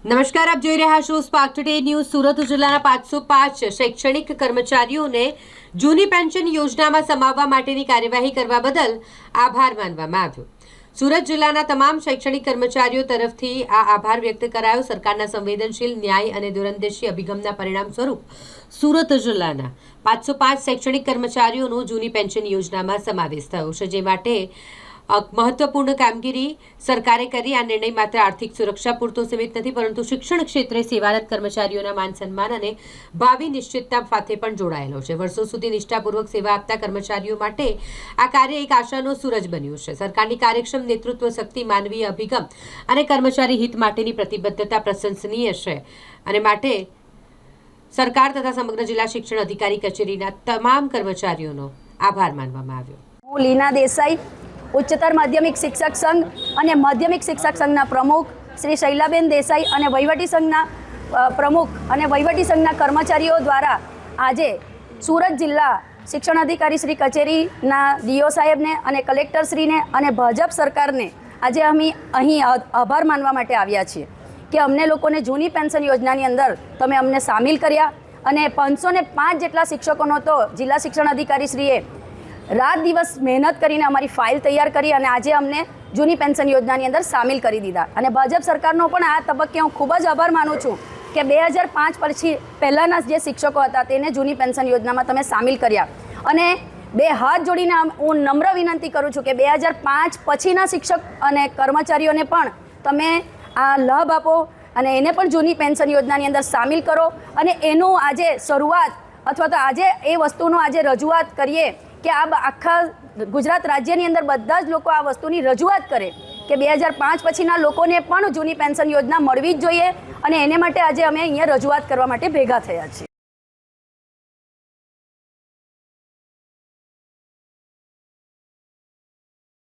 નમસ્કાર, આપ જોઈ રહ્યા છો સ્પાર્ક ટુડે ન્યૂઝ। સુરત જિલ્લાના 505 શૈક્ષણિક કર્મચારીઓને જૂની પેન્શન યોજનામાં સમાવવા માટેની કાર્યવાહી કરવા બદલ આભાર માનવામાં આવ્યો। સુરત જિલ્લાના તમામ શૈક્ષણિક કર્મચારીઓ તરફથી આ આભાર વ્યક્ત કરાયો। સરકારના સંવેદનશીલ ન્યાય અને દૂરંદેશી અભિગમના પરિણામ સ્વરૂપ સુરત જિલ્લાના 505 શૈક્ષણિક કર્મચારીઓનો જૂની પેન્શન યોજનામાં સમાવેશ થયો છે, જે માટે મહત્વપૂર્ણ કામગીરી સરકારે કરી। આ નિર્ણય માત્ર આર્થિક સુરક્ષા પૂરતો સીમિત નથી, પરંતુ શિક્ષણ ક્ષેત્રે સેવારત કર્મચારીઓના માન સન્માન અને ભાવિ નિશ્ચિતતા સાથે પણ જોડાયેલો છે। વર્ષો સુધી નિષ્ઠાપૂર્વક સેવા આપતા કર્મચારીઓ માટે આ કાર્ય એક આશાનો સૂરજ બન્યું છે। સરકારની કાર્યક્ષમ નેતૃત્વ શક્તિ, માનવીય અભિગમ અને કર્મચારી હિત માટેની પ્રતિબદ્ધતા પ્રશંસનીય છે, અને માટે સરકાર તથા સમગ્ર જિલ્લા શિક્ષણ અધિકારી કચેરીના તમામ કર્મચારીઓનો આભાર માનવામાં આવ્યો। હું લીના દેસાઈ, ઉચ્ચતર માધ્યમિક શિક્ષક સંઘ અને માધ્યમિક શિક્ષક સંઘના પ્રમુખ શ્રી શૈલાબેન દેસાઈ અને વહીવટી સંઘના પ્રમુખ અને વહીવટી સંઘના કર્મચારીઓ દ્વારા આજે સુરત જિલ્લા શિક્ષણ અધિકારી શ્રી કચેરીના ડીઓ સાહેબને અને કલેક્ટરશ્રીને અને ભાજપ સરકારને આજે અમે અહીં આભાર માનવા માટે આવ્યા છીએ કે અમને લોકોને જૂની પેન્શન યોજનાની અંદર તમે અમને સામેલ કર્યા, અને 505 જેટલા શિક્ષકોનો તો જિલ્લા શિક્ષણ અધિકારીશ્રીએ રાત દિવસ મહેનત કરીને અમારી ફાઇલ તૈયાર કરી અને આજે અમને જૂની પેન્શન યોજનાની અંદર સામેલ કરી દીધા। અને ભાજપ સરકારનો પણ આ તબક્કે હું ખૂબ જ આભાર માનું છું કે 2005 પછી પહેલાંના જે શિક્ષકો હતા તેને જૂની પેન્શન યોજનામાં તમે સામેલ કર્યા, અને બે હાથ જોડીને હું નમ્ર વિનંતી કરું છું કે 2005 પછીના શિક્ષક અને કર્મચારીઓને પણ તમે આ લાભ આપો અને એને પણ જૂની પેન્શન યોજનાની અંદર સામેલ કરો, અને એનું આજે શરૂઆત અથવા તો આજે એ વસ્તુનો આજે રજૂઆત કરીએ કે આ આખા ગુજરાત રાજ્યની અંદર બધા જ લોકો આ વસ્તુની રજૂઆત કરે કે 2005 પછીના લોકોને પણ જૂની પેન્શન યોજના મળવી જ જોઈએ, અને એને માટે આજે અમે અહીંયા રજૂઆત કરવા માટે ભેગા થયા છીએ।